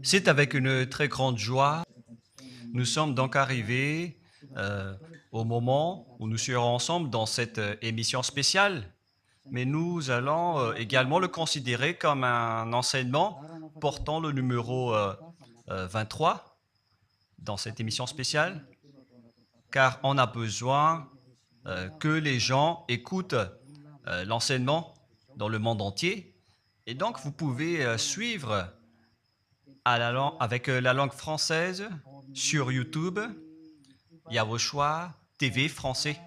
C'est avec une très grande joie. Nous sommes donc arrivés au moment où nous serons ensemble dans cette émission spéciale, mais nous allons également le considérer comme un enseignement portant le numéro 23 dans cette émission spéciale, car on a besoin que les gens écoutent l'enseignement dans le monde entier. Et donc, vous pouvez suivre avec la langue française sur YouTube, Yawoshua TV français.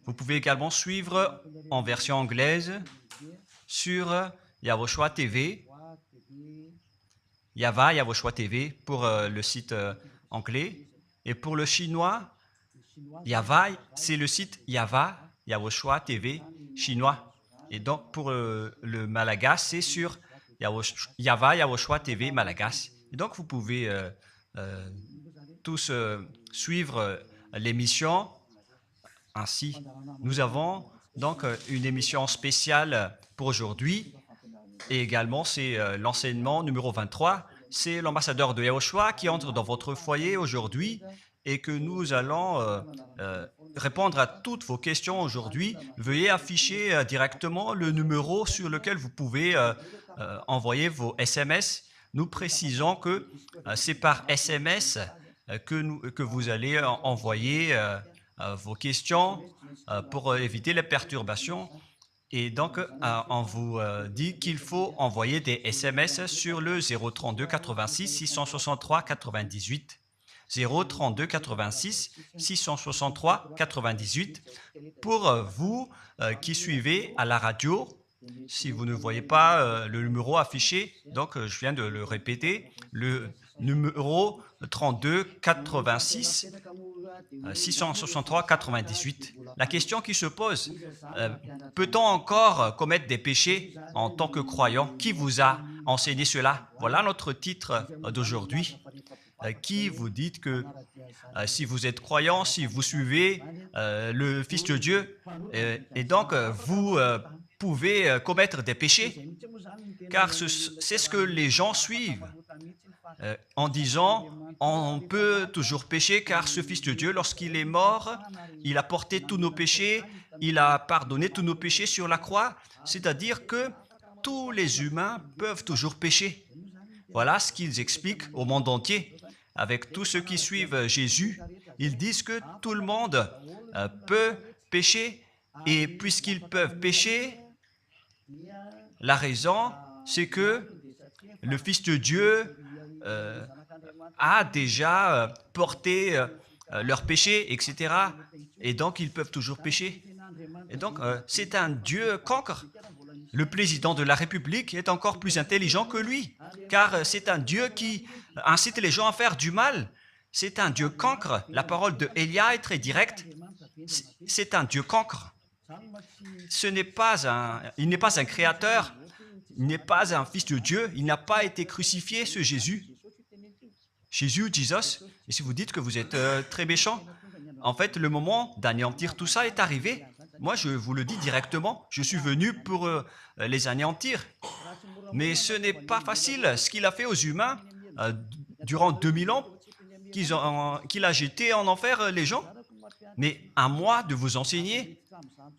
Vous pouvez également suivre en version anglaise sur Yawoshua TV, Yawoshua TV pour le site anglais. Et pour le chinois, Yava, c'est le site Yawoshua TV chinois. Et donc pour le malagas, c'est sur Yawoshua TV malagas. Et donc vous pouvez tous suivre l'émission ainsi. Nous avons donc une émission spéciale pour aujourd'hui et également c'est l'enseignement numéro 23. C'est l'ambassadeur de Yawoshua qui entre dans votre foyer aujourd'hui et que nous allons répondre à toutes vos questions aujourd'hui. Veuillez afficher directement le numéro sur lequel vous pouvez envoyer vos SMS. Nous précisons que c'est par SMS que vous allez envoyer vos questions pour éviter les perturbations. Et donc, on vous dit qu'il faut envoyer des SMS sur le 032 86 663 98. 032 86 663 98 pour vous qui suivez à la radio. Si vous ne voyez pas le numéro affiché, donc je viens de le répéter, le numéro 32 86 663 98. La question qui se pose, peut-on encore commettre des péchés en tant que croyant? Qui vous a enseigné cela? Voilà notre titre d'aujourd'hui. Qui vous dites que si vous êtes croyant, si vous suivez le Fils de Dieu, et donc vous pouvez commettre des péchés, car c'est ce que les gens suivent en disant on peut toujours pécher car ce Fils de Dieu, lorsqu'il est mort, il a porté tous nos péchés, il a pardonné tous nos péchés sur la croix, c'est-à-dire que tous les humains peuvent toujours pécher. Voilà ce qu'ils expliquent au monde entier. Avec tous ceux qui suivent Jésus, ils disent que tout le monde peut pécher et puisqu'ils peuvent pécher, la raison, c'est que le Fils de Dieu a déjà porté leurs péchés, etc. Et donc, ils peuvent toujours pécher. Et donc, c'est un Dieu cancre. Le président de la République est encore plus intelligent que lui, car c'est un Dieu qui incite les gens à faire du mal. C'est un Dieu cancre. La parole de Élia est très directe. C'est un Dieu cancre. Il n'est pas un créateur, il n'est pas un fils de Dieu, il n'a pas été crucifié, ce Jésus. Jesus. Et si vous dites que vous êtes très méchant, en fait, le moment d'anéantir tout ça est arrivé. Moi, je vous le dis directement, je suis venu pour les anéantir. Mais ce n'est pas facile ce qu'il a fait aux humains durant 2000 ans, qu'il a jeté en enfer les gens. Mais à moi de vous enseigner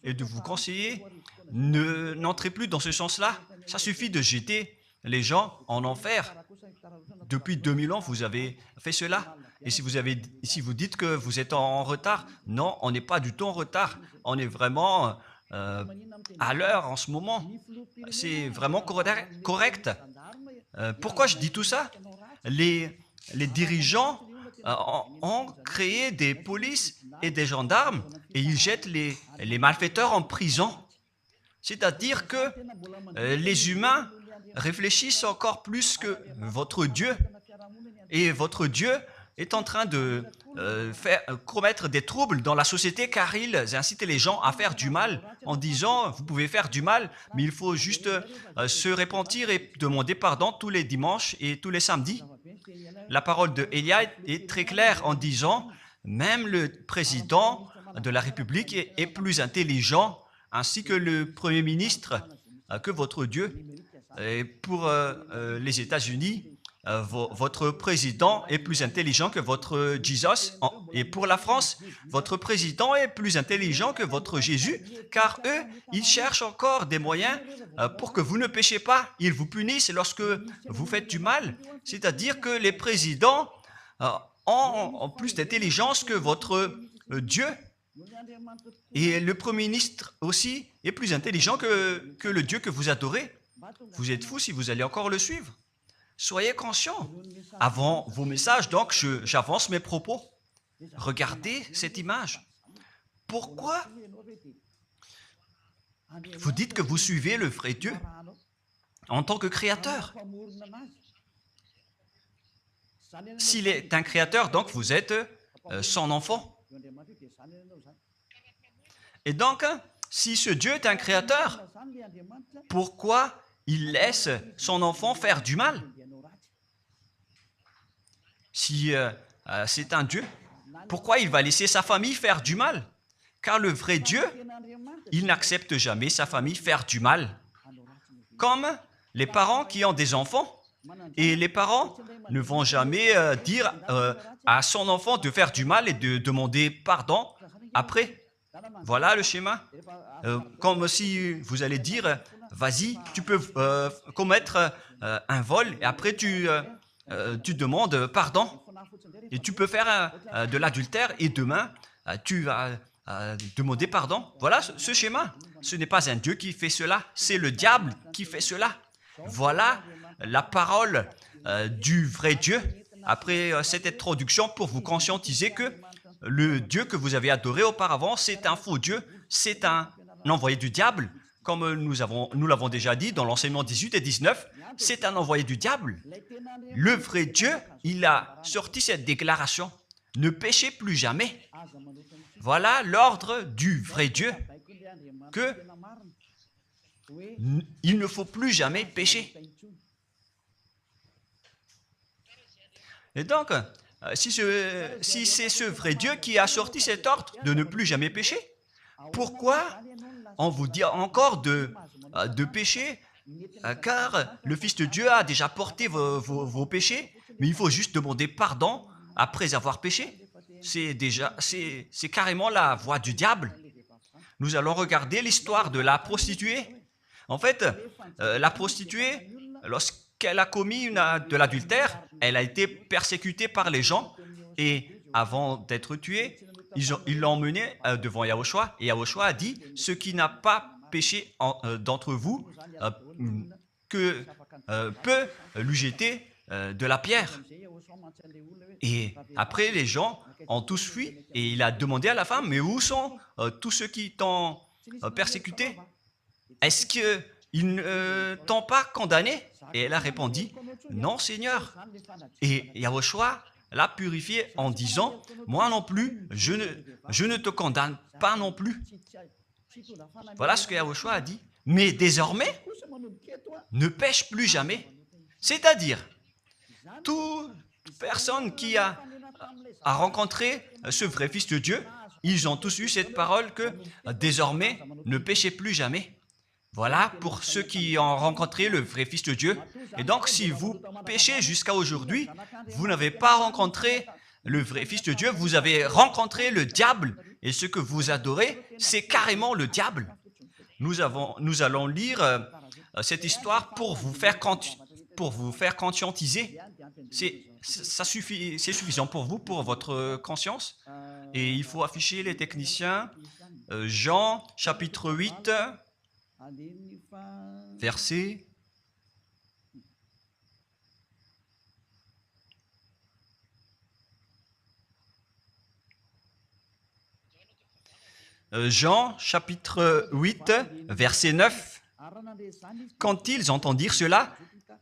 et de vous conseiller, n'entrez plus dans ce sens-là. Ça suffit de jeter les gens en enfer. Depuis 2000 ans, vous avez fait cela. Et si vous dites que vous êtes en retard, non, on n'est pas du tout en retard. On est vraiment à l'heure en ce moment. C'est vraiment correct. Pourquoi je dis tout ça? Les dirigeants ont créé des polices et des gendarmes et ils jettent les malfaiteurs en prison. C'est-à-dire que les humains réfléchissent encore plus que votre Dieu. Et votre Dieu est en train de commettre des troubles dans la société car ils incitent les gens à faire du mal en disant vous pouvez faire du mal mais il faut juste se repentir et demander pardon tous les dimanches et tous les samedis. La parole de Élia est très claire en disant même le président de la République est plus intelligent ainsi que le Premier ministre que votre Dieu. Et pour les États-Unis, votre président est plus intelligent que votre Jesus. Et pour la France, votre président est plus intelligent que votre Jésus, car eux, ils cherchent encore des moyens pour que vous ne péchiez pas. Ils vous punissent lorsque vous faites du mal. C'est-à-dire que les présidents ont plus d'intelligence que votre Dieu. Et le Premier ministre aussi est plus intelligent que le Dieu que vous adorez. Vous êtes fou si vous allez encore le suivre. Soyez conscients. Avant vos messages, donc, j'avance mes propos. Regardez cette image. Pourquoi vous dites que vous suivez le vrai Dieu en tant que créateur? S'il est un créateur, donc vous êtes son enfant. Et donc, si ce Dieu est un créateur, pourquoi il laisse son enfant faire du mal? Si c'est un Dieu, pourquoi il va laisser sa famille faire du mal? Car le vrai Dieu, il n'accepte jamais sa famille faire du mal. Comme les parents qui ont des enfants, et les parents ne vont jamais dire à son enfant de faire du mal et de demander pardon après. Voilà le schéma. Comme si vous allez dire, vas-y, tu peux commettre un vol et après tu demandes pardon. Et tu peux faire de l'adultère et demain, tu vas demander pardon. Voilà ce schéma. Ce n'est pas un Dieu qui fait cela, c'est le diable qui fait cela. Voilà la parole du vrai Dieu. Après cette introduction, pour vous conscientiser que le Dieu que vous avez adoré auparavant, c'est un faux Dieu, c'est un envoyé du diable. Comme nous l'avons déjà dit dans l'enseignement 18 et 19, c'est un envoyé du diable. Le vrai Dieu, il a sorti cette déclaration. Ne péchez plus jamais. Voilà l'ordre du vrai Dieu, que il ne faut plus jamais pécher. Et donc, si c'est ce vrai Dieu qui a sorti cet ordre de ne plus jamais pécher, pourquoi on vous dit encore de pécher? Car le Fils de Dieu a déjà porté vos péchés, mais il faut juste demander pardon après avoir péché. C'est carrément la voie du diable. Nous allons regarder l'histoire de la prostituée. En fait, la prostituée, lorsqu'elle a commis de l'adultère, elle a été persécutée par les gens et avant d'être tuée, ils l'ont emmenée devant Yahushua et Yahushua a dit « Ce qui n'a pas péché d'entre vous peut lui jeter de la pierre. » Et après, les gens ont tous fui et il a demandé à la femme « Mais où sont tous ceux qui t'ont persécuté? Est-ce qu'ils ne t'ont pas condamné ?» Et elle a répondu « Non, Seigneur. » Et Yahushua l'a purifié en disant « Moi non plus, je ne te condamne pas non plus. » Voilà ce que Yahushua a dit. Mais désormais, ne pêche plus jamais. C'est-à-dire, toute personne qui a rencontré ce vrai Fils de Dieu, ils ont tous eu cette parole que désormais, ne péchez plus jamais. Voilà pour ceux qui ont rencontré le vrai Fils de Dieu. Et donc, si vous péchez jusqu'à aujourd'hui, vous n'avez pas rencontré le vrai Fils de Dieu, vous avez rencontré le diable. Et ce que vous adorez, c'est carrément le diable. Nous allons lire cette histoire pour vous faire conscientiser. C'est suffisant pour vous, pour votre conscience. Et il faut afficher les techniciens. Jean, chapitre 8, verset... Jean, chapitre 8, verset 9. Quand ils entendirent cela,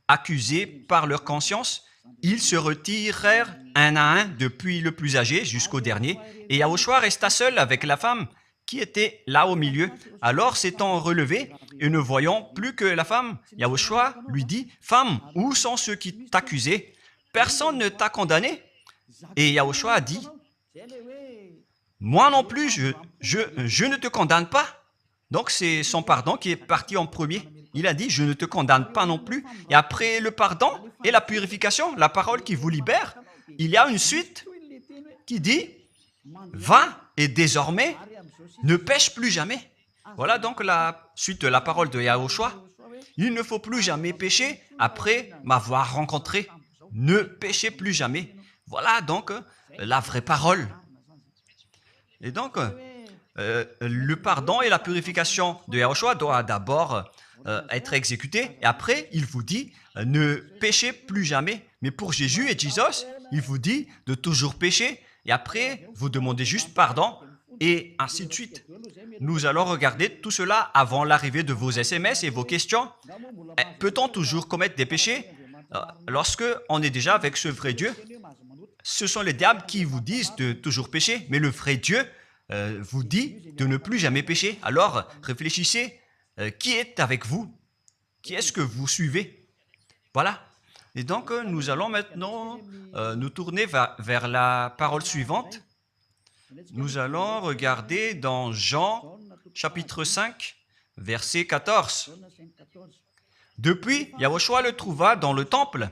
accusés par leur conscience, ils se retirèrent un à un depuis le plus âgé jusqu'au dernier, et Yahushua resta seul avec la femme qui était là au milieu. Alors s'étant relevé et ne voyant plus que la femme, Yahushua lui dit, « Femme, où sont ceux qui t'accusaient? Personne ne t'a condamné ?» Et Yahushua a dit, « Moi non plus, je ne te condamne pas. » Donc c'est son pardon qui est parti en premier. il a dit, je ne te condamne pas non plus. Et après le pardon et la purification, la parole qui vous libère, il y a une suite qui dit, va et désormais, ne pêche plus jamais. Voilà donc la suite de la parole de Yahushua. Il ne faut plus jamais pécher après m'avoir rencontré. Ne péchez plus jamais. Voilà donc la vraie parole. Et donc, le pardon et la purification de Yahushua doivent d'abord être exécutés. Et après, il vous dit, ne péchez plus jamais. Mais pour Jésus et Jesus, il vous dit de toujours pécher. Et après, vous demandez juste pardon. Et ainsi de suite. Nous allons regarder tout cela avant l'arrivée de vos SMS et vos questions. Peut-on toujours commettre des péchés lorsque on est déjà avec ce vrai Dieu? Ce sont les diables qui vous disent de toujours pécher, mais le vrai Dieu vous dit de ne plus jamais pécher. Alors, réfléchissez, qui est avec vous? Qui est-ce que vous suivez? Voilà. Et donc, nous allons maintenant nous tourner vers la parole suivante. Nous allons regarder dans Jean, chapitre 5, verset 14. Depuis, Yahushua le trouva dans le temple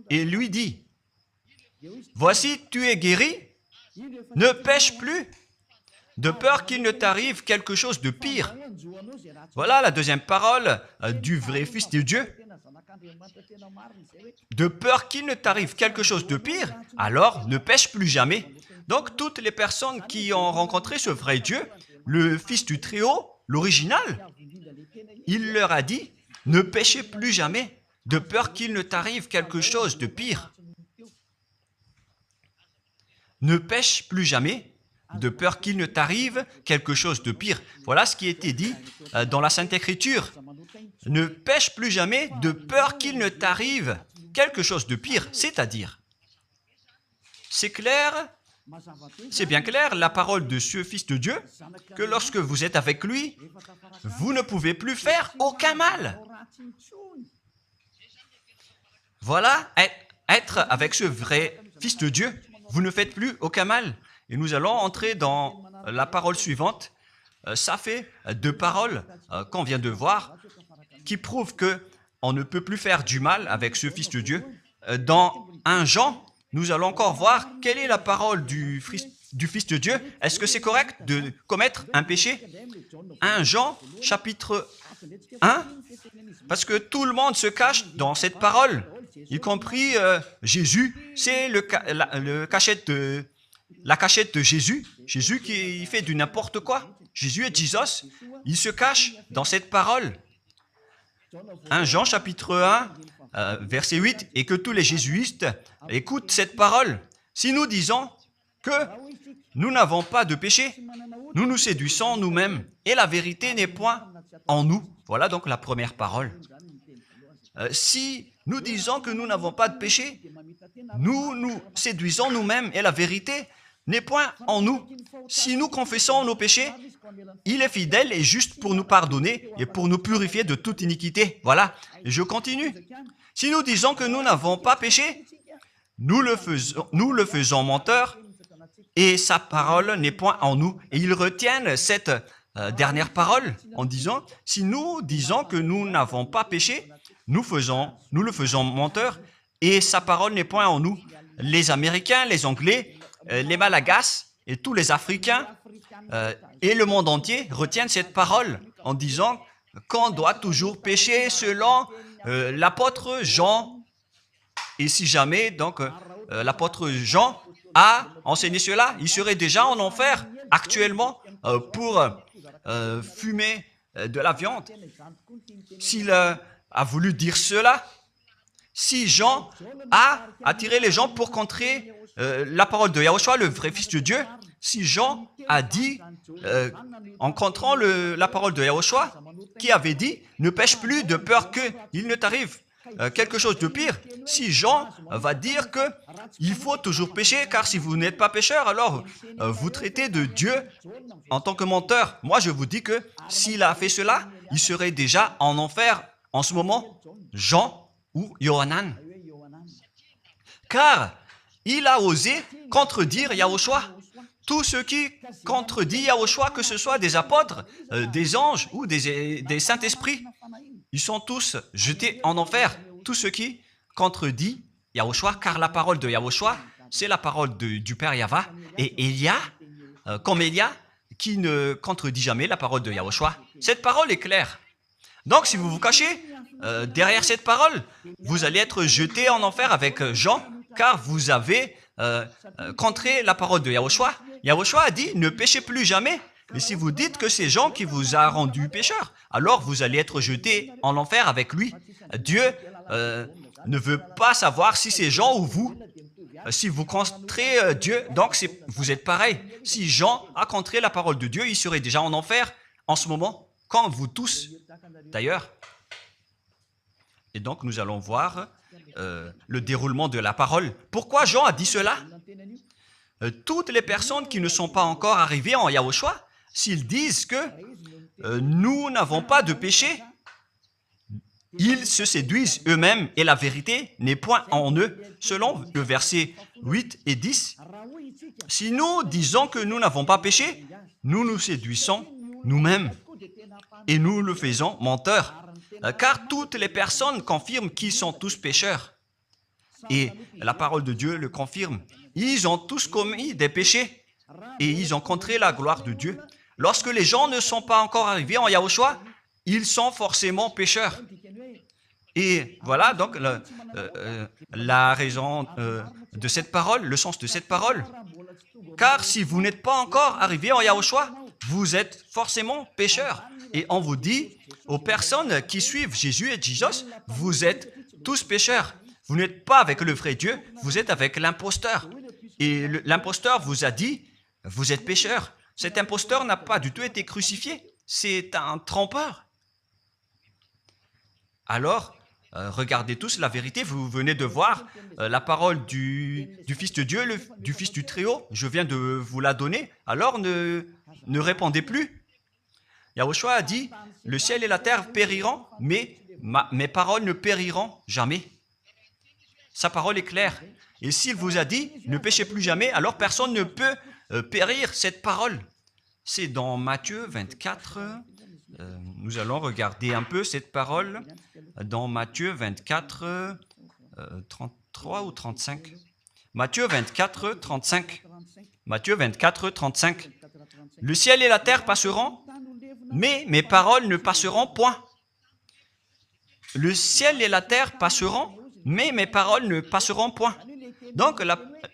et lui dit, « Voici, tu es guéri, ne pêche plus, de peur qu'il ne t'arrive quelque chose de pire. » Voilà la deuxième parole du vrai Fils de Dieu. De peur qu'il ne t'arrive quelque chose de pire, alors ne pêche plus jamais. Donc, toutes les personnes qui ont rencontré ce vrai Dieu, le Fils du Très-Haut, l'original, il leur a dit, ne péchez plus jamais, de peur qu'il ne t'arrive quelque chose de pire. Ne pêche plus jamais, de peur qu'il ne t'arrive quelque chose de pire. Voilà ce qui était dit dans la Sainte Écriture. Ne pêche plus jamais, de peur qu'il ne t'arrive quelque chose de pire. C'est-à-dire, c'est clair. C'est bien clair, la parole de ce Fils de Dieu, que lorsque vous êtes avec lui, vous ne pouvez plus faire aucun mal. Voilà, être avec ce vrai Fils de Dieu, vous ne faites plus aucun mal. Et nous allons entrer dans la parole suivante. Ça fait deux paroles qu'on vient de voir, qui prouvent qu'on ne peut plus faire du mal avec ce Fils de Dieu. Dans 1 Jean, nous allons encore voir quelle est la parole du Fils de Dieu. Est-ce que c'est correct de commettre un péché? 1 Jean, chapitre 1, parce que tout le monde se cache dans cette parole, y compris Jésus. C'est la cachette de Jésus. Jésus qui fait du n'importe quoi. Jésus et Jesus, ils se cachent dans cette parole. 1 Jean, chapitre 1, verset 8, et que tous les jésuites écoutent cette parole. Si nous disons que nous n'avons pas de péché, nous nous séduisons nous-mêmes et la vérité n'est point en nous. Voilà donc la première parole. Si nous disons que nous n'avons pas de péché, nous nous séduisons nous-mêmes et la vérité n'est point en nous. Si nous confessons nos péchés, il est fidèle et juste pour nous pardonner et pour nous purifier de toute iniquité. Voilà, et je continue. Si nous disons que nous n'avons pas péché, nous le faisons menteur et sa parole n'est point en nous. Et ils retiennent cette dernière parole en disant, si nous disons que nous n'avons pas péché, nous le faisons menteur et sa parole n'est point en nous. Les Américains, les Anglais, les Malagasy et tous les Africains et le monde entier retiennent cette parole en disant qu'on doit toujours pécher selon l'apôtre Jean. Et si jamais donc l'apôtre Jean a enseigné cela, il serait déjà en enfer actuellement pour fumer de la viande. S'il a voulu dire cela, si Jean a attiré les gens pour contrer la parole de Yahushua, le vrai Fils de Dieu, si Jean a dit, en contrant la parole de Yahushua, qui avait dit, ne pêche plus de peur qu'il ne t'arrive quelque chose de pire. Si Jean va dire qu'il faut toujours pécher, car si vous n'êtes pas pécheur, alors vous traitez de Dieu en tant que menteur. Moi, je vous dis que s'il a fait cela, il serait déjà en enfer en ce moment, Jean ou Yohanan. Car il a osé contredire Yahushua. Tout ce qui contredit Yahushua, que ce soit des apôtres, des anges ou des saints-esprits, ils sont tous jetés en enfer. Tous ceux qui contredisent Yahushua, car la parole de Yahushua, c'est la parole du Père Yahva. Et Élia, comme Élia, qui ne contredit jamais la parole de Yahushua. Cette parole est claire. Donc, si vous vous cachez derrière cette parole, vous allez être jeté en enfer avec Jean, car vous avez contré la parole de Yahushua. Yahushua a dit, ne péchez plus jamais. Mais si vous dites que c'est Jean qui vous a rendu pécheur, alors vous allez être jeté en enfer avec lui. Dieu ne veut pas savoir si c'est Jean ou vous. Si vous contrez Dieu, donc vous êtes pareil. Si Jean a contré la parole de Dieu, il serait déjà en enfer en ce moment, comme vous tous d'ailleurs. Et donc nous allons voir le déroulement de la parole. Pourquoi Jean a dit cela? Toutes les personnes qui ne sont pas encore arrivées en Yahushua, s'ils disent que nous n'avons pas de péché, ils se séduisent eux-mêmes et la vérité n'est point en eux. Selon le verset 8 et 10, si nous disons que nous n'avons pas péché, nous nous séduisons nous-mêmes et nous le faisons menteur. Car toutes les personnes confirment qu'ils sont tous pécheurs. Et la parole de Dieu le confirme. Ils ont tous commis des péchés et ils ont contré la gloire de Dieu. Lorsque les gens ne sont pas encore arrivés en Yahushua, ils sont forcément pécheurs. Et voilà donc la raison de cette parole, le sens de cette parole. Car si vous n'êtes pas encore arrivé en Yahushua, vous êtes forcément pécheurs. Et on vous dit aux personnes qui suivent Jésus et Jesus, vous êtes tous pécheurs. Vous n'êtes pas avec le vrai Dieu, vous êtes avec l'imposteur. Et l'imposteur vous a dit, vous êtes pécheurs. Cet imposteur n'a pas du tout été crucifié. C'est un trompeur. Alors, regardez tous la vérité. Vous venez de voir la parole du Fils de Dieu, du Fils du Très-Haut. Je viens de vous la donner. Alors, ne répondez plus. Yahushua a dit, le ciel et la terre périront, mais mes paroles ne périront jamais. Sa parole est claire. Et s'il vous a dit, ne péchez plus jamais, alors personne ne peut périr cette parole. C'est dans Matthieu 24. Nous allons regarder un peu cette parole dans Matthieu 24, 33 ou 35. Matthieu 24, 35. Matthieu 24, 35. Le ciel et la terre passeront, mais mes paroles ne passeront point. Le ciel et la terre passeront, mais mes paroles ne passeront point. Donc,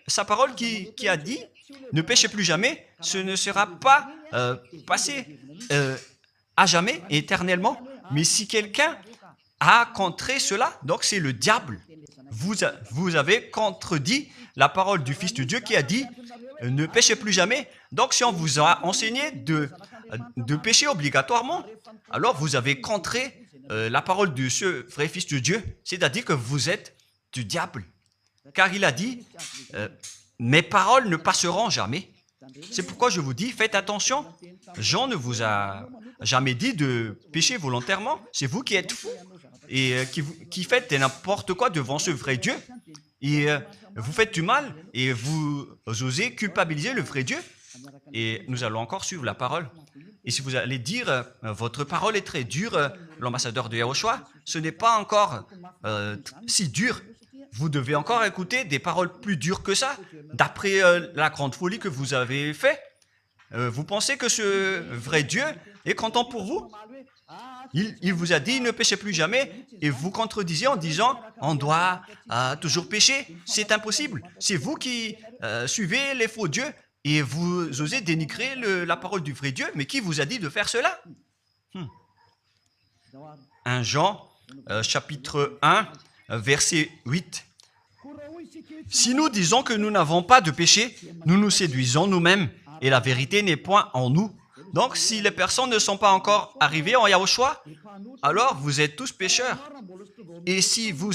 sa parole qui a dit, ne péchez plus jamais, ce ne sera pas passé à jamais, éternellement. Mais si quelqu'un a contré cela, donc c'est le diable. Vous avez contredit la parole du Fils de Dieu qui a dit, ne péchez plus jamais. Donc, si on vous a enseigné de pécher obligatoirement, alors vous avez contré la parole de ce vrai Fils de Dieu, c'est-à-dire que vous êtes du diable. Car il a dit, mes paroles ne passeront jamais. C'est pourquoi je vous dis, faites attention. Jean ne vous a jamais dit de pécher volontairement. C'est vous qui êtes fous et qui faites n'importe quoi devant ce vrai Dieu. Et vous faites du mal et vous osez culpabiliser le vrai Dieu. Et nous allons encore suivre la parole. Et si vous allez dire, votre parole est très dure, l'ambassadeur de Yahushua, ce n'est pas encore si dur. Vous devez encore écouter des paroles plus dures que ça, d'après la grande folie que vous avez faite. Vous pensez que ce vrai Dieu est content pour vous? Il vous a dit, ne péchez plus jamais, et vous contredisez en disant, on doit toujours pécher. C'est impossible. C'est vous qui suivez les faux dieux, et vous osez dénigrer la parole du vrai Dieu. Mais qui vous a dit de faire cela? 1 Jean, chapitre 1, verset 8. Si nous disons que nous n'avons pas de péché, nous nous séduisons nous-mêmes et la vérité n'est point en nous. Donc, si les personnes ne sont pas encore arrivées en Yahushua, alors vous êtes tous pécheurs. Et si vous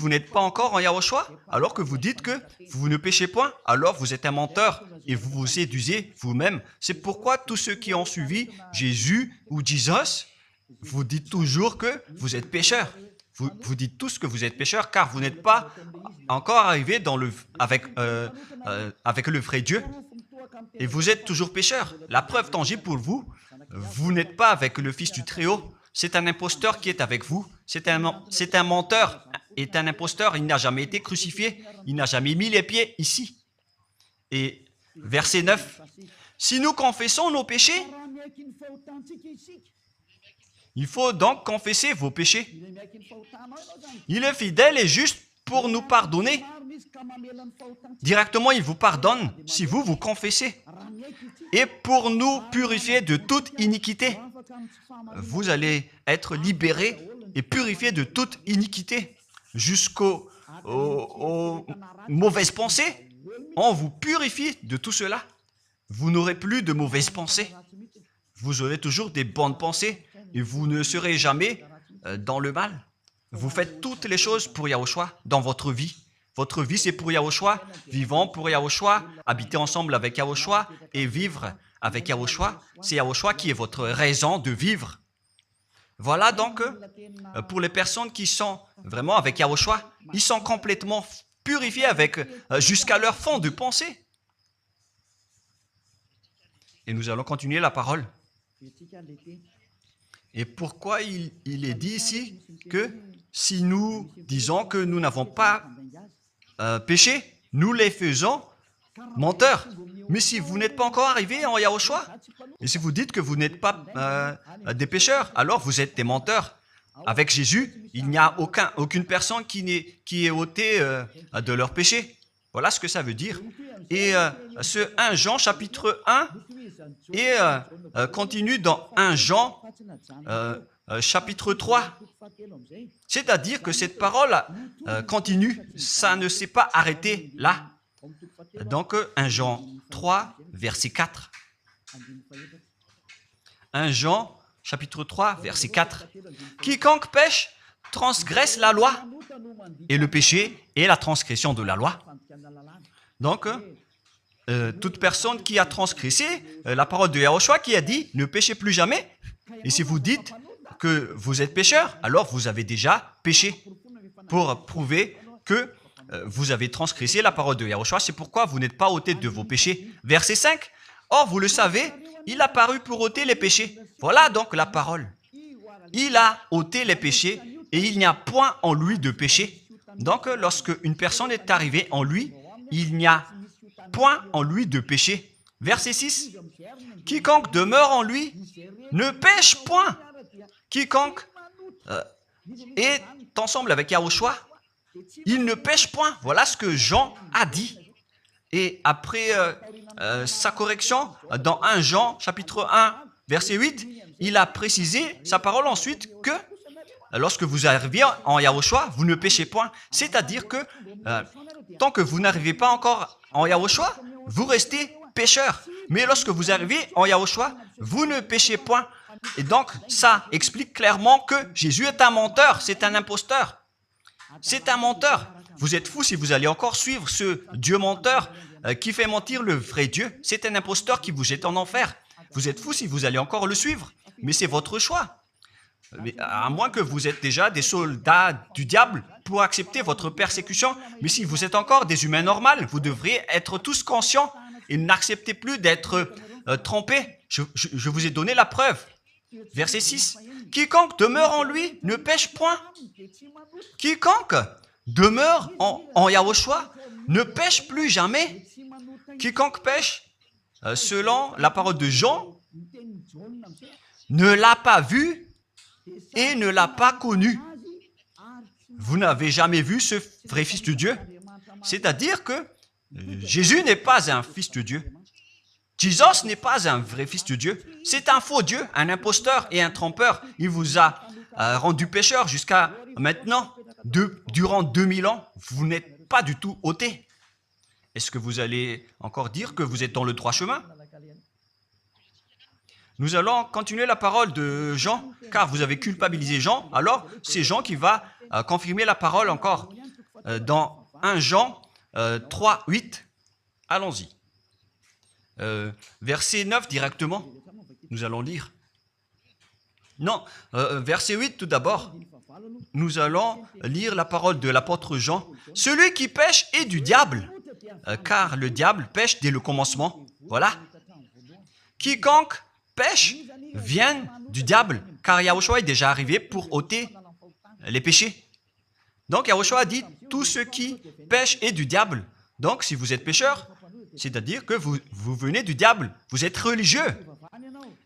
n'êtes pas encore en Yahushua, alors que vous dites que vous ne péchez point, alors vous êtes un menteur et vous vous séduisez vous-même. C'est pourquoi tous ceux qui ont suivi Jésus ou Jesus, vous dites toujours que vous êtes pécheurs. Vous dites tous que vous êtes pécheurs car vous n'êtes pas encore arrivés avec le vrai Dieu. Et vous êtes toujours pécheurs. La preuve tangible pour vous, vous n'êtes pas avec le Fils du Très-Haut. c'est un imposteur qui est avec vous. C'est un menteur, est un imposteur. Il n'a jamais été crucifié. Il n'a jamais mis les pieds ici. Et verset 9. Si nous confessons nos péchés, il faut donc confesser vos péchés. Il est fidèle et juste pour nous pardonner. Directement, il vous pardonne si vous vous confessez. Et pour nous purifier de toute iniquité. Vous allez être libérés et purifiés de toute iniquité. Jusqu'aux mauvaises pensées. On vous purifie de tout cela. Vous n'aurez plus de mauvaises pensées. Vous aurez toujours des bonnes pensées et vous ne serez jamais dans le mal. Vous faites toutes les choses pour Yahushua dans votre vie. Votre vie, c'est pour Yahushua, vivant pour Yahushua, habiter ensemble avec Yahushua et vivre avec Yahushua. C'est Yahushua qui est votre raison de vivre. Voilà donc, pour les personnes qui sont vraiment avec Yahushua, ils sont complètement purifiés avec jusqu'à leur fond de pensée. Et nous allons continuer la parole. Et pourquoi il est dit ici que si nous disons que nous n'avons pas péché, nous les faisons menteurs. Mais si vous n'êtes pas encore arrivé en Yahushua, et si vous dites que vous n'êtes pas des pécheurs, alors vous êtes des menteurs. Avec Jésus, il n'y a aucune personne qui est ôtée de leur péché. Voilà ce que ça veut dire. Et ce 1 Jean chapitre 1 et continue dans 1 Jean chapitre 3. C'est-à-dire que cette parole continue, ça ne s'est pas arrêté là. Donc 1 Jean 3, verset 4. 1 Jean chapitre 3, verset 4. Quiconque pêche transgresse la loi, et le péché est la transgression de la loi. Donc, toute personne qui a transgressé la parole de Yahushua qui a dit « Ne péchez plus jamais ». Et si vous dites que vous êtes pécheur, alors vous avez déjà péché pour prouver que vous avez transgressé la parole de Yahushua. C'est pourquoi vous n'êtes pas ôté de vos péchés. Verset 5. Or, vous le savez, il a paru pour ôter les péchés. Voilà donc la parole. Il a ôté les péchés et il n'y a point en lui de péché. Donc, lorsque une personne est arrivée en lui, il n'y a point en lui de péché. Verset 6. Quiconque demeure en lui ne pêche point. Quiconque est ensemble avec Yahushua, il ne pêche point. Voilà ce que Jean a dit. Et après sa correction, dans 1 Jean, chapitre 1, verset 8, il a précisé sa parole ensuite que lorsque vous arrivez en Yahushua, vous ne péchez point. C'est-à-dire que tant que vous n'arrivez pas encore en Yahushua, vous restez pécheur. Mais lorsque vous arrivez en Yahushua, vous ne péchez point. Et donc, ça explique clairement que Jésus est un menteur, c'est un imposteur. C'est un menteur. Vous êtes fous si vous allez encore suivre ce Dieu menteur qui fait mentir le vrai Dieu. C'est un imposteur qui vous jette en enfer. Vous êtes fous si vous allez encore le suivre. Mais c'est votre choix. Mais à moins que vous êtes déjà des soldats du diable pour accepter votre persécution. Mais si vous êtes encore des humains normaux, vous devriez être tous conscients et n'acceptez plus d'être trompés. Je vous ai donné la preuve. Verset 6. Quiconque demeure en lui ne pêche point. Quiconque demeure en Yahushua ne pêche plus jamais. Quiconque pêche, selon la parole de Jean, ne l'a pas vu et ne l'a pas connu. Vous n'avez jamais vu ce vrai Fils de Dieu. C'est-à-dire que Jésus n'est pas un Fils de Dieu. Jésus n'est pas un vrai Fils de Dieu. C'est un faux Dieu, un imposteur et un trompeur. Il vous a rendu pécheur jusqu'à maintenant. Durant 2000 ans, vous n'êtes pas du tout ôté. Est-ce que vous allez encore dire que vous êtes dans le droit chemin? Nous allons continuer la parole de Jean, car vous avez culpabilisé Jean. Alors, c'est Jean qui va confirmer la parole encore. Dans 1 Jean 3, 8, allons-y. Verset 9 directement, nous allons lire. Non, verset 8 tout d'abord. Nous allons lire la parole de l'apôtre Jean. Celui qui pêche est du diable, car le diable pêche dès le commencement. Voilà. Quiconque pêche vient du diable, car Yahushua est déjà arrivé pour ôter les péchés. Donc Yahushua a dit, tout ce qui pêche est du diable. Donc si vous êtes pécheur, c'est-à-dire que vous venez du diable, vous êtes religieux.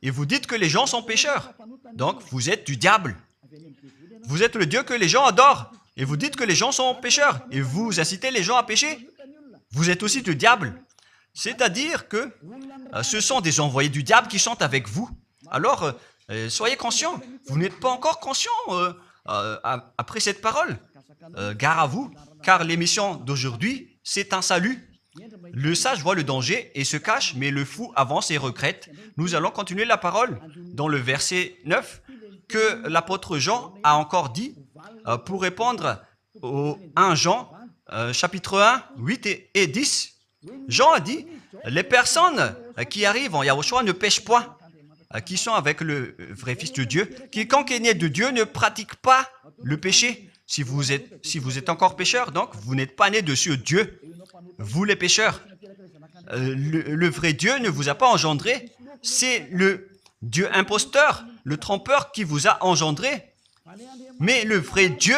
Et vous dites que les gens sont pécheurs. Donc vous êtes du diable. Vous êtes le Dieu que les gens adorent. Et vous dites que les gens sont pécheurs. Et vous incitez les gens à pécher. Vous êtes aussi du diable. C'est-à-dire que ce sont des envoyés du diable qui sont avec vous. Alors, soyez conscients. Vous n'êtes pas encore conscients après cette parole. Gare à vous, car l'émission d'aujourd'hui, c'est un salut. Le sage voit le danger et se cache, mais le fou avance et regrette. Nous allons continuer la parole dans le verset 9 que l'apôtre Jean a encore dit pour répondre au 1 Jean, chapitre 1, 8 et 10. Jean a dit, les personnes qui arrivent en Yahushua ne pêchent point, qui sont avec le vrai Fils de Dieu. Quiconque est né de Dieu ne pratique pas le péché. Si vous êtes encore pécheur, donc vous n'êtes pas né de ce Dieu. Vous les pécheurs. Le vrai Dieu ne vous a pas engendré. C'est le Dieu imposteur, le trompeur qui vous a engendré. Mais le vrai Dieu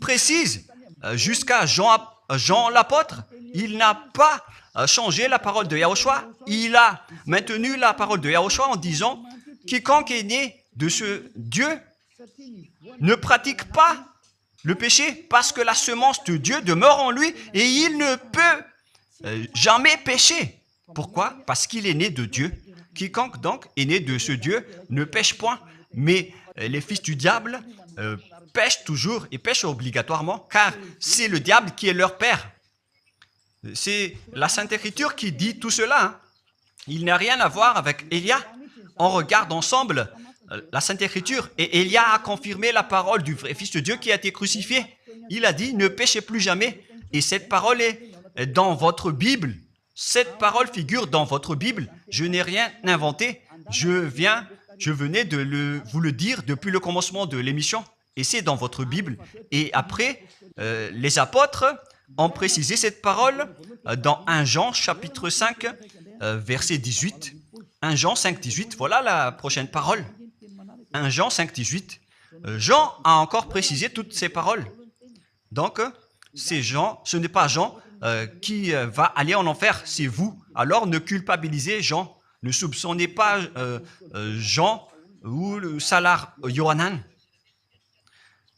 précise, jusqu'à Jean l'apôtre, il n'a pas changé la parole de Yahushua. Il a maintenu la parole de Yahushua en disant, quiconque est né de ce Dieu ne pratique pas le péché parce que la semence de Dieu demeure en lui et il ne peut jamais pécher. Pourquoi? Parce qu'il est né de Dieu. Quiconque donc est né de ce Dieu ne pêche point. Mais les fils du diable pêchent toujours et pêchent obligatoirement car c'est le diable qui est leur père. C'est la Sainte Écriture qui dit tout cela. Hein. Il n'a rien à voir avec Élia. On regarde ensemble la Sainte Écriture et Élia a confirmé la parole du vrai Fils de Dieu qui a été crucifié. Il a dit, ne péchez plus jamais. Et cette parole est dans votre Bible. Cette parole figure dans votre Bible. Je n'ai rien inventé. Je venais de vous le dire depuis le commencement de l'émission. Et c'est dans votre Bible. Et après, les apôtres ont précisé cette parole dans 1 Jean chapitre 5, verset 18. 1 Jean 5, 18, voilà la prochaine parole. 1 Jean 5, 18. Jean a encore précisé toutes ces paroles. Donc, c'est Jean, ce n'est pas Jean qui va aller en enfer, c'est vous. Alors, ne culpabilisez Jean. Ne soupçonnez pas Jean ou le Salar Yohanan.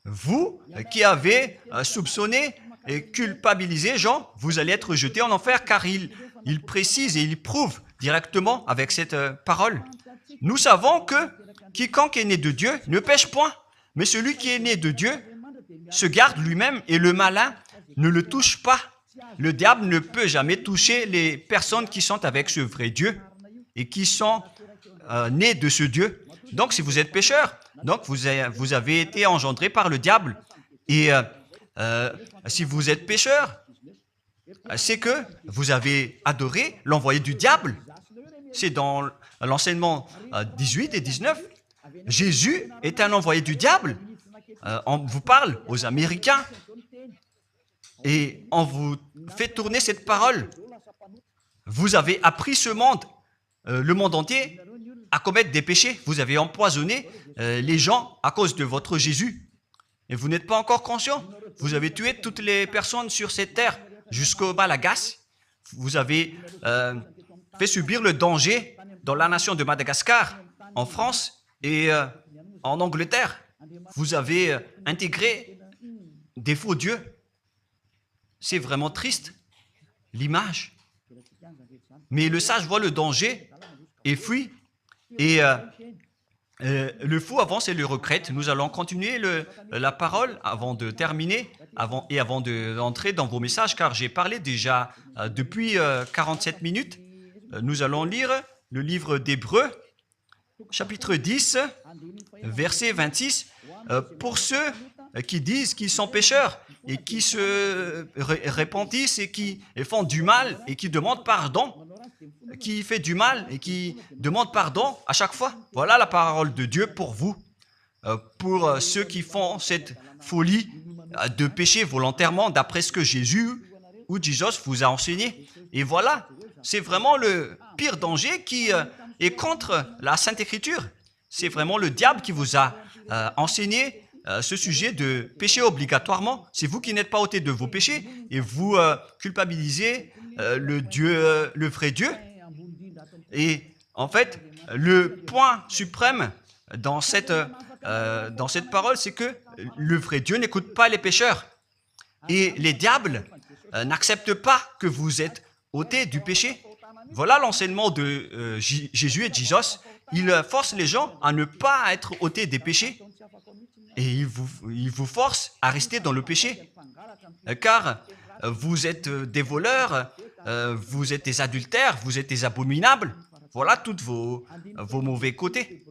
Vous qui avez soupçonné et culpabilisé Jean, vous allez être jeté en enfer car il précise et il prouve directement avec cette parole. Nous savons que quiconque est né de Dieu ne pêche point, mais celui qui est né de Dieu se garde lui-même et le malin ne le touche pas. Le diable ne peut jamais toucher les personnes qui sont avec ce vrai Dieu et qui sont nées de ce Dieu. Donc, si vous êtes pécheur, donc vous avez été engendré par le diable. Et si vous êtes pécheur, c'est que vous avez adoré l'envoyé du diable. C'est dans l'enseignement 18 et 19. Jésus est un envoyé du diable. On vous parle aux Américains et on vous fait tourner cette parole. Vous avez appris ce monde, le monde entier, à commettre des péchés. Vous avez empoisonné les gens à cause de votre Jésus. Et vous n'êtes pas encore conscient. Vous avez tué toutes les personnes sur cette terre jusqu'au Malagasy. Vous avez fait subir le danger dans la nation de Madagascar, en France et en Angleterre. Vous avez intégré des faux dieux. C'est vraiment triste, l'image. Mais le sage voit le danger et fuit. Et le fou avance et le regrette. Nous allons continuer la parole avant de terminer avant d'entrer dans vos messages, car j'ai parlé déjà depuis 47 minutes. Nous allons lire le livre d'Hébreux, chapitre 10, verset 26. Pour ceux qui disent qu'ils sont pécheurs et qui se repentissent et qui font du mal et qui demandent pardon, qui fait du mal et qui demande pardon à chaque fois. Voilà la parole de Dieu pour vous, pour ceux qui font cette folie de pécher volontairement d'après ce que Jésus ou Jesus vous a enseigné. Et voilà, c'est vraiment le pire danger qui est contre la Sainte Écriture. c'est vraiment le diable qui vous a enseigné ce sujet de péché obligatoirement. C'est vous qui n'êtes pas ôté de vos péchés et vous culpabilisez le vrai Dieu. Et en fait, le point suprême dans cette parole, c'est que le vrai Dieu n'écoute pas les pécheurs. Et les diables n'acceptent pas que vous êtes ôtés du péché. Voilà l'enseignement de Jésus et de Jesus. Il force les gens à ne pas être ôtés des péchés. Et il vous force à rester dans le péché. Car vous êtes des voleurs, vous êtes des adultères, vous êtes des abominables. Voilà tous vos mauvais côtés.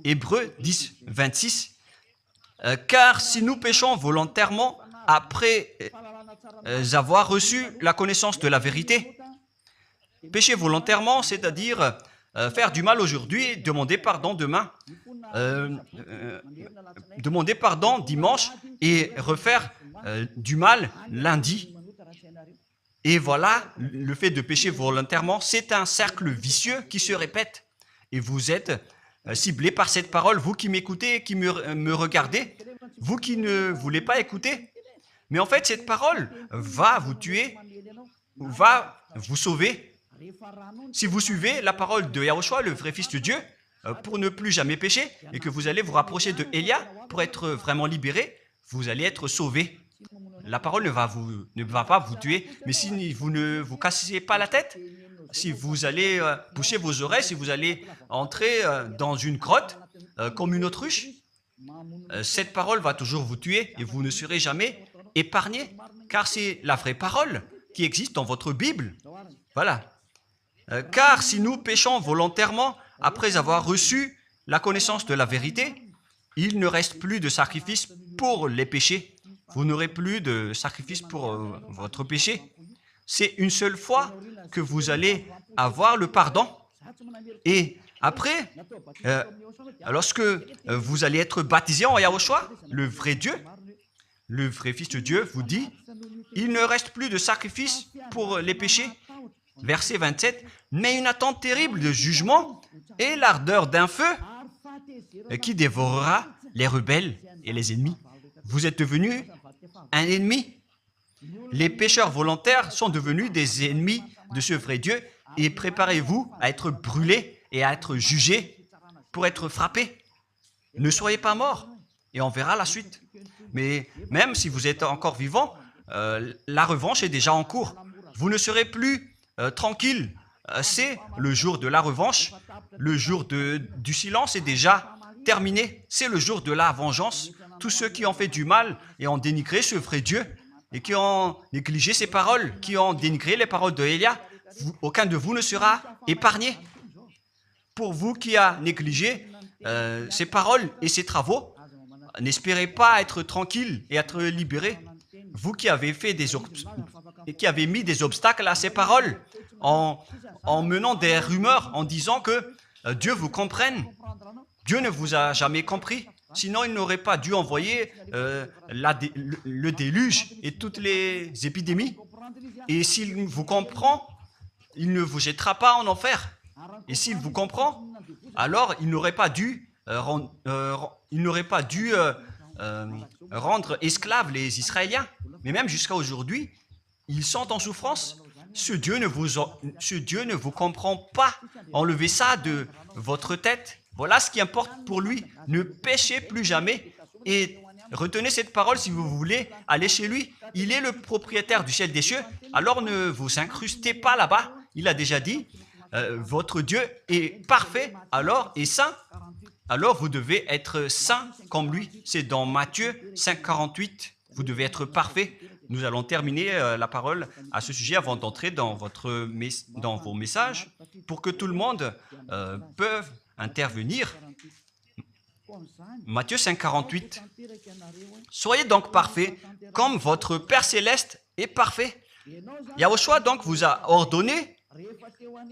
Hébreux 10, 26. Car si nous péchons volontairement après avoir reçu la connaissance de la vérité, pécher volontairement, c'est-à-dire faire du mal aujourd'hui, demander pardon demain, demander pardon dimanche et refaire du mal lundi. Et voilà, le fait de pécher volontairement, c'est un cercle vicieux qui se répète. Et vous êtes ciblé par cette parole, vous qui m'écoutez et qui me regardez, vous qui ne voulez pas écouter. Mais en fait, cette parole va vous tuer, va vous sauver. Si vous suivez la parole de Yahushua, le vrai Fils de Dieu, pour ne plus jamais pécher, et que vous allez vous rapprocher de Élia pour être vraiment libéré, vous allez être sauvé. La parole ne va pas vous tuer, mais si vous ne vous cassez pas la tête, si vous allez boucher vos oreilles, si vous allez entrer dans une grotte comme une autruche, cette parole va toujours vous tuer et vous ne serez jamais épargné, car c'est la vraie parole qui existe dans votre Bible. Voilà. Car si nous péchons volontairement après avoir reçu la connaissance de la vérité, il ne reste plus de sacrifice pour les péchés. Vous n'aurez plus de sacrifice pour votre péché. C'est une seule fois que vous allez avoir le pardon. Et après, lorsque vous allez être baptisé en Yahushua, le vrai Dieu, le vrai Fils de Dieu vous dit, il ne reste plus de sacrifice pour les péchés. Verset 27, mais une attente terrible de jugement et l'ardeur d'un feu qui dévorera les rebelles et les ennemis. Vous êtes devenu un ennemi. Les pécheurs volontaires sont devenus des ennemis de ce vrai Dieu et préparez-vous à être brûlés et à être jugés pour être frappés. Ne soyez pas morts et on verra la suite. Mais même si vous êtes encore vivant, la revanche est déjà en cours. Vous ne serez plus tranquille. C'est le jour de la revanche. Le jour du silence est déjà terminé. C'est le jour de la vengeance. Tous ceux qui ont fait du mal et ont dénigré ce vrai Dieu et qui ont négligé ses paroles, qui ont dénigré les paroles de Élia, aucun de vous ne sera épargné. Pour vous qui a négligé ses paroles et ses travaux, n'espérez pas être tranquille et être libéré. Vous qui avez mis des obstacles à ces paroles en menant des rumeurs, en disant que Dieu vous comprenne. Dieu ne vous a jamais compris. Sinon, il n'aurait pas dû envoyer le déluge et toutes les épidémies. Et s'il vous comprend, il ne vous jettera pas en enfer. Et s'il vous comprend, alors il n'aurait pas dû rendre esclaves les Israéliens. Mais même jusqu'à aujourd'hui, ils sont en souffrance. Ce Dieu ne vous comprend pas. Enlevez ça de votre tête. Voilà ce qui importe pour lui. Ne péchez plus jamais et retenez cette parole si vous voulez aller chez lui. Il est le propriétaire du ciel des cieux. Alors ne vous incrustez pas là-bas. Il a déjà dit, votre Dieu est parfait alors et saint. Alors vous devez être saint comme lui. C'est dans Matthieu 5, 48. Vous devez être parfait. Nous allons terminer la parole à ce sujet avant d'entrer dans vos messages pour que tout le monde peut intervenir. Matthieu 5, 48. Soyez donc parfaits comme votre Père Céleste est parfait. Yahushua donc vous a ordonné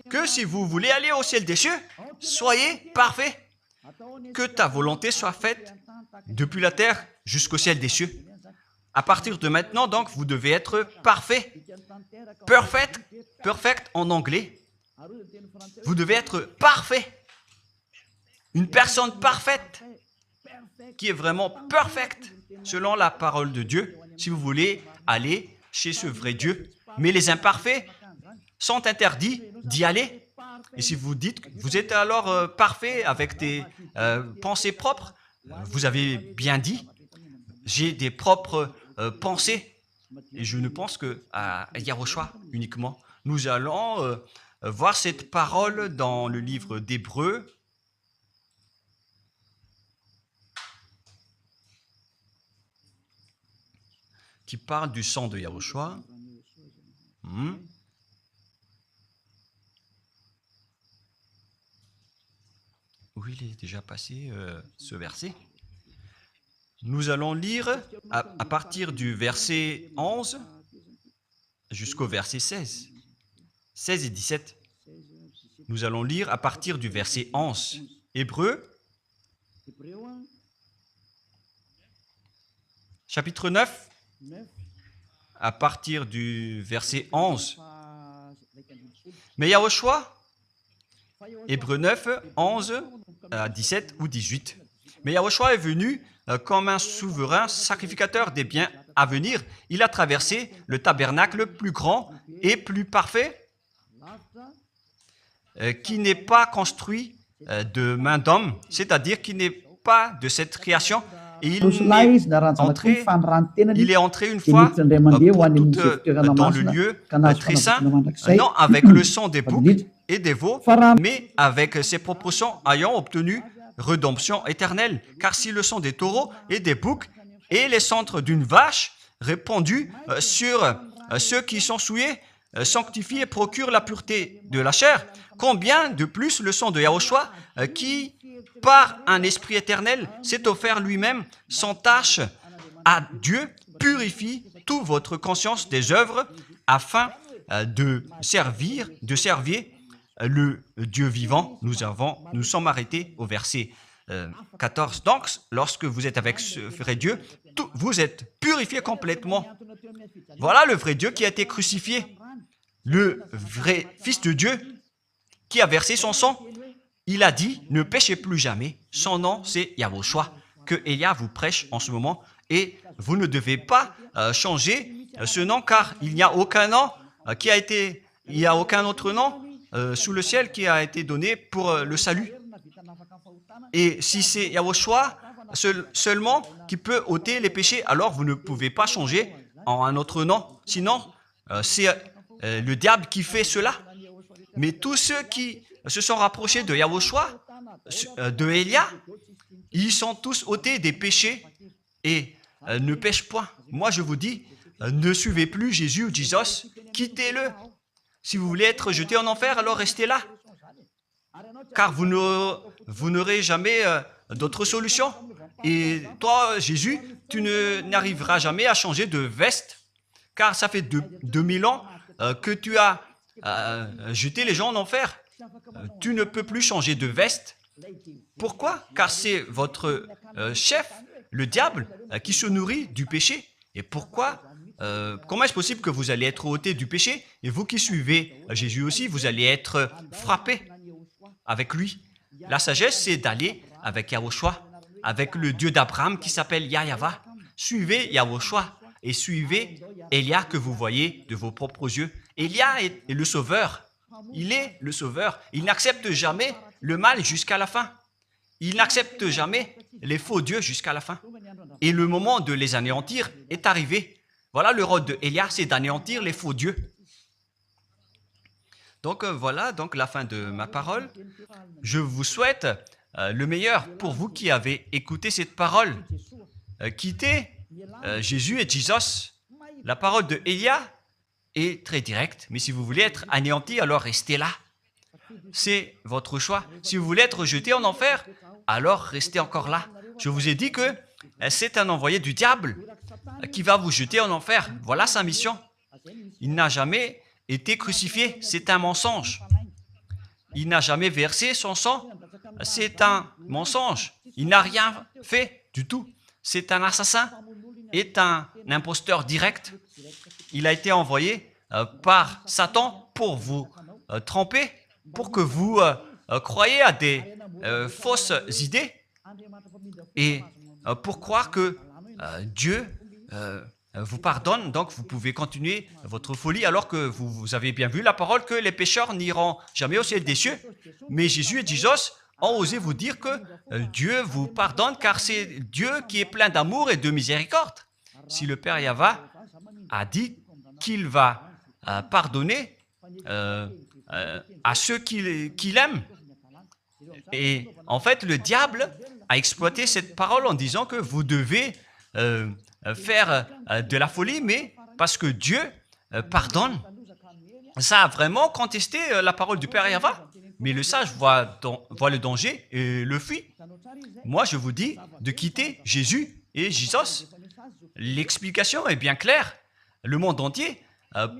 que si vous voulez aller au ciel des cieux, soyez parfaits. Que ta volonté soit faite depuis la terre jusqu'au ciel des cieux. À partir de maintenant, donc, vous devez être parfait. Perfect en anglais. Vous devez être parfait. une personne parfaite, qui est vraiment parfaite, selon la parole de Dieu, si vous voulez aller chez ce vrai Dieu. Mais les imparfaits sont interdits d'y aller. Et si vous dites que vous êtes alors parfait avec des pensées propres, vous avez bien dit, j'ai des propres pensées. Et je ne pense qu'à Yahushua uniquement. Nous allons voir cette parole dans le livre d'Hébreux. Qui parle du sang de Yahushua. Où il est déjà passé ce verset. Nous allons lire à partir du verset 11 jusqu'au verset 16. 16 et 17. Nous allons lire à partir du verset 11. Hébreux, chapitre 9, à partir du verset 11. Mais Yahushua, Hébreux 9, 11 à 17 ou 18. Mais Yahushua est venu comme un souverain sacrificateur des biens à venir. Il a traversé le tabernacle plus grand et plus parfait, qui n'est pas construit de main d'homme, c'est-à-dire qui n'est pas de cette création. Et il est entré une fois pour toutes dans le lieu très saint, non avec le sang des boucs et des veaux, mais avec ses propres sangs ayant obtenu rédemption éternelle. Car si le sang des taureaux et des boucs et les cendres d'une vache répandus sur ceux qui sont souillés sanctifient et procurent la pureté de la chair, combien de plus le sang de Yahushua qui, par un esprit éternel, s'est offert lui-même sans tâche à Dieu, purifie toute votre conscience des œuvres afin de servir le Dieu vivant. Nous sommes arrêtés au verset 14. Donc, lorsque vous êtes avec ce vrai Dieu, vous êtes purifiés complètement. Voilà le vrai Dieu qui a été crucifié. Le vrai Fils de Dieu qui a versé son sang. Il a dit, ne péchez plus jamais. Son nom, c'est Yahushua, que Elia vous prêche en ce moment. Et vous ne devez pas changer ce nom, car il n'y a aucun nom il n'y a aucun autre nom sous le ciel qui a été donné pour le salut. Et si c'est Yahushua seulement qui peut ôter les péchés, alors vous ne pouvez pas changer en un autre nom. Sinon, c'est le diable qui fait cela. Mais tous ceux qui se sont rapprochés de Yahushua, de Elia, ils sont tous ôtés des péchés et ne pêchent point. Moi, je vous dis, ne suivez plus Jésus ou Jesus, quittez-le. Si vous voulez être jeté en enfer, alors restez là. Car vous n'aurez jamais d'autre solution. Et toi, Jésus, tu n'arriveras jamais à changer de veste, car ça fait 2000 ans que tu as jeté les gens en enfer. Tu ne peux plus changer de veste. Pourquoi? Car c'est votre chef, le diable, qui se nourrit du péché. Et pourquoi? Comment est-ce possible que vous allez être ôté du péché? Et vous qui suivez Jésus aussi, vous allez être frappé avec lui. La sagesse, c'est d'aller avec Yahushua, avec le Dieu d'Abraham qui s'appelle Yahweh. Suivez Yahushua et suivez Elia que vous voyez de vos propres yeux. Elia est le sauveur. Il est le sauveur. Il n'accepte jamais le mal jusqu'à la fin. Il n'accepte jamais les faux dieux jusqu'à la fin. Et le moment de les anéantir est arrivé. Voilà le rôle de Elia, c'est d'anéantir les faux dieux. Donc voilà donc la fin de ma parole. Je vous souhaite le meilleur pour vous qui avez écouté cette parole. Quittez Jésus et Jesus. La parole de Elia est très directe, mais si vous voulez être anéanti, alors restez là. C'est votre choix. Si vous voulez être jeté en enfer, alors restez encore là. Je vous ai dit que c'est un envoyé du diable qui va vous jeter en enfer. Voilà sa mission. Il n'a jamais été crucifié. C'est un mensonge. Il n'a jamais versé son sang. C'est un mensonge. Il n'a rien fait du tout. C'est un assassin. Est un imposteur direct. Il a été envoyé par Satan pour vous tromper, pour que vous croyiez à des fausses idées et pour croire que Dieu vous pardonne, donc vous pouvez continuer votre folie alors que vous avez bien vu la parole que les pécheurs n'iront jamais au ciel des cieux. Mais Jésus et Jesus ont osé vous dire que Dieu vous pardonne car c'est Dieu qui est plein d'amour et de miséricorde. Si le Père Yahva a dit qu'il va pardonner à ceux qu'il aime, et en fait le diable a exploité cette parole en disant que vous devez faire de la folie, mais parce que Dieu pardonne. Ça a vraiment contesté la parole du Père Yahva. Mais le sage voit le danger et le fuit. Moi, je vous dis de quitter Jésus et Jesus. L'explication est bien claire. Le monde entier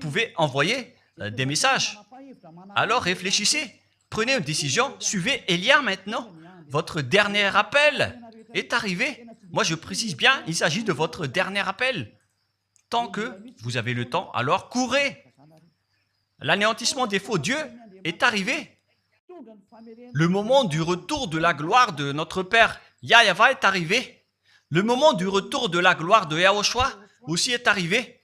pouvait envoyer des messages. Alors réfléchissez, prenez une décision, suivez Élia maintenant. Votre dernier appel est arrivé. Moi, je précise bien, il s'agit de votre dernier appel. Tant que vous avez le temps, alors courez. L'anéantissement des faux dieux est arrivé. Le moment du retour de la gloire de notre Père Yahva est arrivé. Le moment du retour de la gloire de Yahushua aussi est arrivé.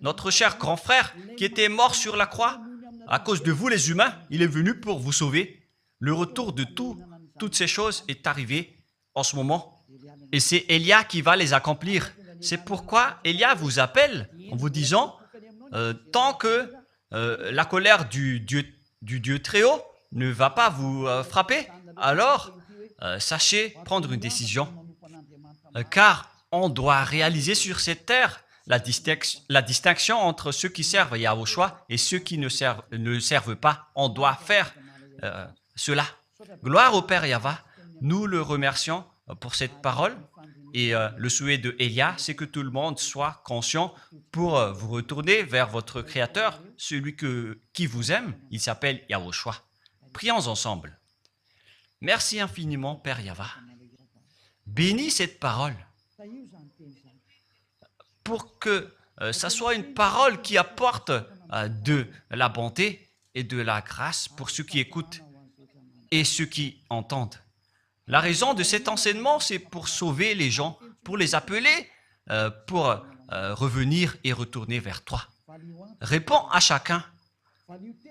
Notre cher grand frère qui était mort sur la croix, à cause de vous les humains, il est venu pour vous sauver. Le retour de toutes ces choses est arrivé en ce moment. Et c'est Élia qui va les accomplir. C'est pourquoi Élia vous appelle en vous disant, tant que la colère du Dieu très haut ne va pas vous frapper, alors sachez prendre une décision. Car on doit réaliser sur cette terre la distinction entre ceux qui servent Yahushua et ceux qui ne servent pas. On doit faire cela. Gloire au Père Yahva. Nous le remercions pour cette parole. Et le souhait de Élia, c'est que tout le monde soit conscient pour vous retourner vers votre Créateur, celui qui vous aime. Il s'appelle Yahushua. Prions ensemble. Merci infiniment, Père Yahva. Bénis cette parole pour que ça soit une parole qui apporte de la bonté et de la grâce pour ceux qui écoutent et ceux qui entendent. La raison de cet enseignement, c'est pour sauver les gens, pour les appeler, pour revenir et retourner vers toi. Réponds à chacun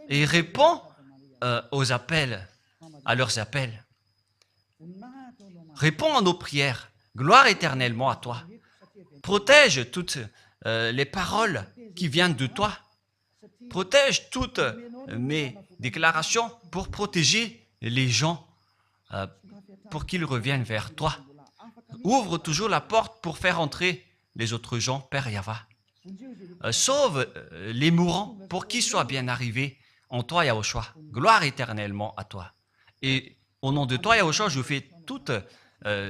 et réponds aux appels, à leurs appels. Réponds à nos prières. Gloire éternellement à toi. Protège toutes les paroles qui viennent de toi. Protège toutes mes déclarations pour protéger les gens, pour qu'ils reviennent vers toi. Ouvre toujours la porte pour faire entrer les autres gens, Père Yahva. Sauve les mourants pour qu'ils soient bien arrivés en toi, Yahushua. Gloire éternellement à toi. Et au nom de toi, Yahushua, je fais toute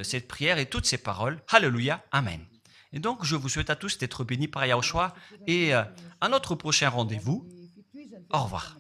cette prière et toutes ces paroles. Alléluia. Amen. Et donc, je vous souhaite à tous d'être bénis par Yahushua et à notre prochain rendez-vous. Au revoir.